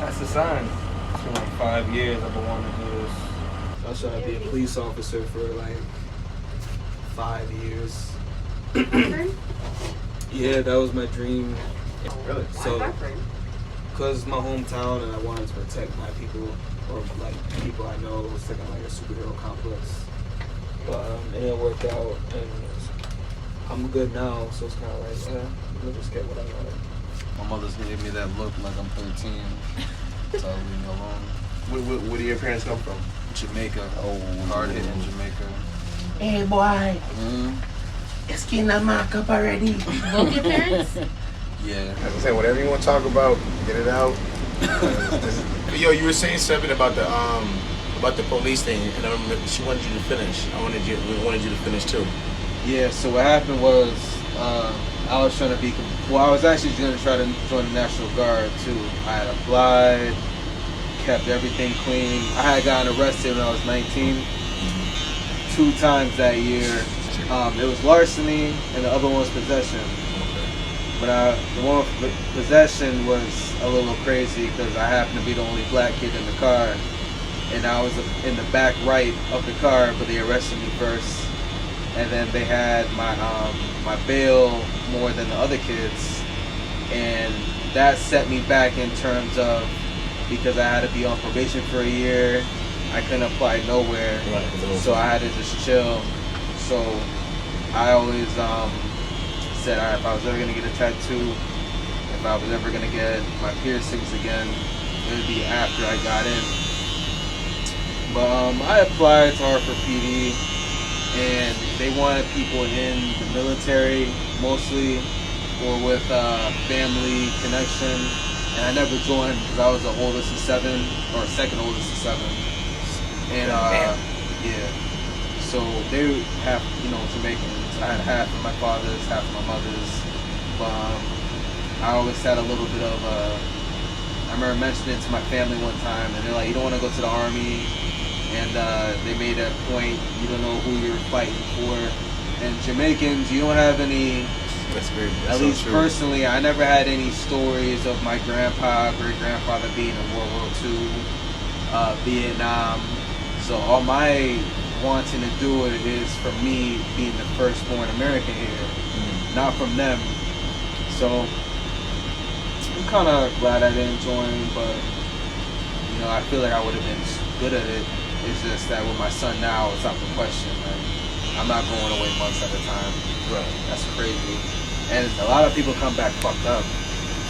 That's a sign. It's been like 5 years I've been wanting to do this. I was trying to be a police officer for like 5 years. Yeah, that was my dream. Really? So, because my hometown and I wanted to protect my people, or like people I know. It was like a superhero complex. But it didn't work out, and I'm good now, so it's kind of like, I'll just get what I wanted. My mother's giving me that look like I'm 13. So I'll leave me alone. Where do your parents come from? Jamaica. Oh, hard hit in Jamaica. Hey boy, it's getting a mark up already. Both your parents? Yeah. Like I said, whatever you want to talk about, get it out. Yo, you were saying something about the police thing, and I remember she wanted you to finish. We wanted you to finish too. Yeah, so what happened was, I was trying to be, I was actually going to try to join the National Guard too. I had applied, kept everything clean. I had gotten arrested when I was 19, 2 times that year. It was larceny, and the other one was possession. But the one with possession was a little crazy because I happened to be the only black kid in the car, and I was in the back right of the car, but they arrested me first. And then they had my bail more than the other kids, and that set me back in terms of, because I had to be on probation for a year, I couldn't apply nowhere, so I had to just chill. So I always said, all right, if I was ever gonna get a tattoo, if I was ever gonna get my piercings again, it would be after I got in. But I applied to Hartford PD, and they wanted people in the military mostly, or with family connection, and I never joined because I was the oldest of 7, or second oldest of 7, and yeah, so they have, Jamaicans. I had half of my father's, half of my mother's, but I always had a little bit of I remember mentioning it to my family one time, and they're like, you don't want to go to the army, and they made a point, you don't know who you're fighting for. And Jamaicans, you don't have any, at least personally, I never had any stories of my grandpa, great-grandfather being in World War II, Vietnam. So all my wanting to do it is for me being the firstborn American here, not from them. So I'm kind of glad I didn't join, but I feel like I would have been good at it. It's just that with my son now, it's out the question. Like, I'm not going away months at a time. Right. That's crazy. And a lot of people come back fucked up.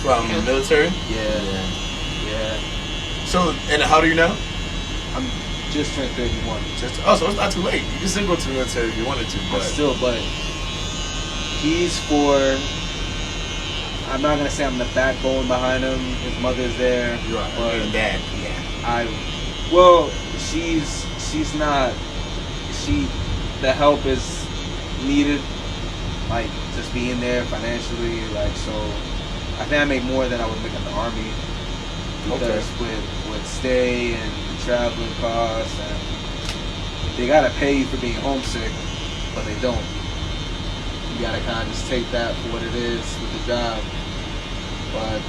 From the military? Yeah. So, and how old are you now? I'm just turned 31. So it's not too late. You can still go to the military if you wanted to, but he's for, I'm not gonna say I'm the backbone behind him. His mother's there. You are. But and dad. Yeah. She's not. The help is needed. Like just being there financially. Like, so I think I make more than I would make at the army. Because with stay and traveling costs, and they gotta pay you for being homesick, but they don't. You gotta kind of just take that for what it is with the job. But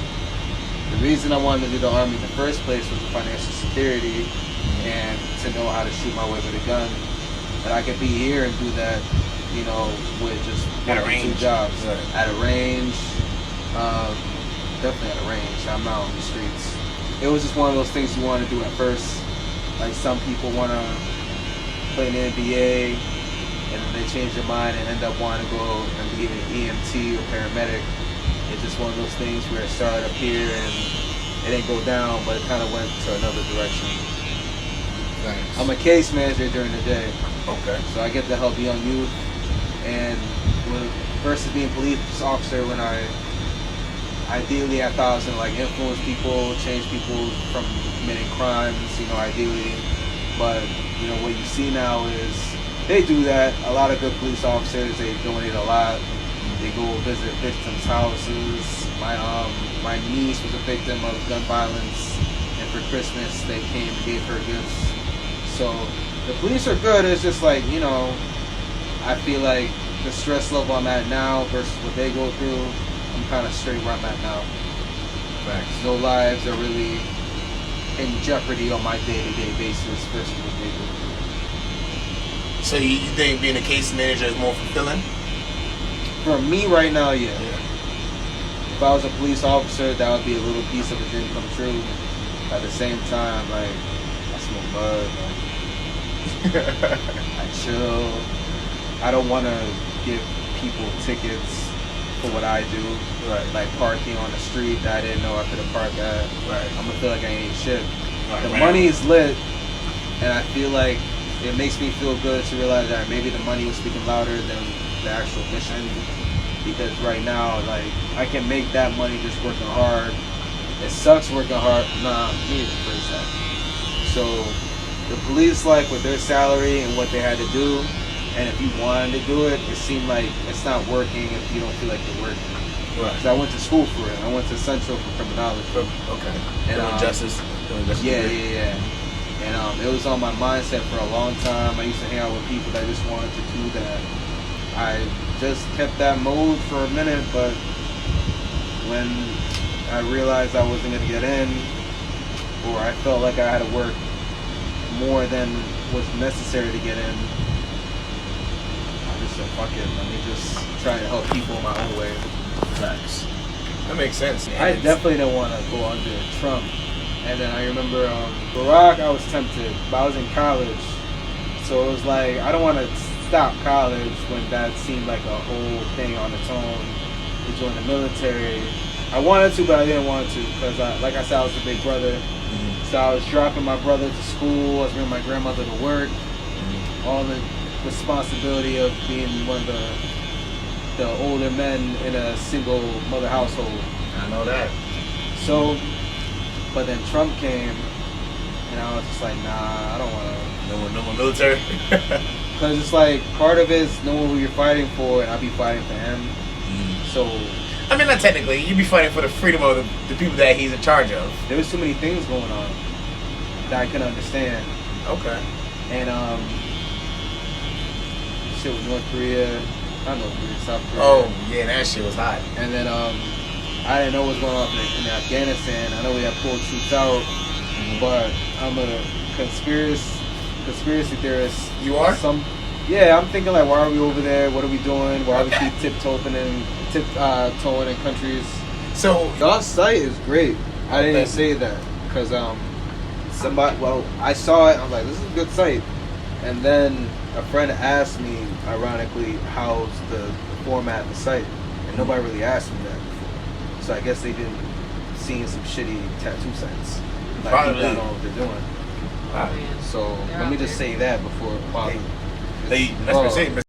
the reason I wanted to do the army in the first place was the financial security and to know how to shoot my way with a gun. And I could be here and do that, with just at a range. 2 jobs. Right. At a range, definitely at a range. I'm not on the streets. It was just one of those things you want to do at first. Like some people want to play in the NBA, and then they change their mind and end up wanting to go and be an EMT or paramedic. It's just one of those things where it started up here and it didn't go down, but it kind of went to another direction. Nice. I'm a case manager during the day. Okay. So I get to help young youth, and versus being a police officer, when ideally I thought I was gonna influence people, change people from committing crimes, ideally. But what you see now is they do that. A lot of good police officers, they donate a lot. They go visit victims' houses. My niece was a victim of gun violence, and for Christmas they came and gave her gifts. So the police are good. It's just I feel like the stress level I'm at now versus what they go through, I'm kind of straight where I'm at now. Facts. No lives are really in jeopardy on my day-to-day basis versus what they do. So you think being a case manager is more fulfilling? For me right now, yeah. If I was a police officer, that would be a little piece of a dream come true. At the same time, like, I smoke bud, like, I chill. I don't want to give people tickets for what I do. Right. Like parking on the street that I didn't know I could have parked at. Right. I'm gonna feel like I ain't shit. Right, The right. money is lit, and I feel like it makes me feel good to realize that maybe the money was speaking louder than the actual mission. Because right now, like, I can make that money just working hard. It sucks working hard. Nah, me rephrase that. So the police, like, with their salary and what they had to do, and if you wanted to do it, it seemed like it's not working if you don't feel like you're working. Right. Because I went to school for it. I went to Central for criminology. Okay. And, Doing justice. Yeah. And it was on my mindset for a long time. I used to hang out with people that just wanted to do that. I just kept that mode for a minute, but when I realized I wasn't going to get in, or I felt like I had to work more than was necessary to get in, I just said, fuck it, let me just try and help people my own way. Facts. That makes sense. I definitely didn't want to go under Trump. And then I remember Barack, I was tempted, but I was in college. So it was like, I don't want to stop college when that seemed like a whole thing on its own to join the military. I wanted to, but I didn't want to because, like I said, I was the big brother. Mm-hmm. So I was dropping my brother to school, I was bringing my grandmother to work, all the responsibility of being one of the older men in a single mother household. I know that. So, but then Trump came, and I was just like, nah, I don't want to. No more military. Because it's like, part of it is knowing who you're fighting for, and I'll be fighting for him. So, I mean, not technically. You be fighting for the freedom of the people that he's in charge of. there was too many things going on that I couldn't understand. Okay. And, shit with North Korea, not North Korea, South Korea. Oh, yeah, that shit was hot. And then, I didn't know what was going on in Afghanistan. I know we had pulled troops out, but I'm a conspiracy theorist. You are? Yeah, I'm thinking like, why are we over there? What are we doing? Why are we keep tiptoeing in countries? So, Your site is great. I didn't even say that because I saw it. I was like, this is a good site. And then a friend asked me, ironically, how's the format of the site, and nobody really asked me that before. So I guess they've been seeing some shitty tattoo sites. Like, people don't know what they're doing. So let me just say that before. that's what I'm saying.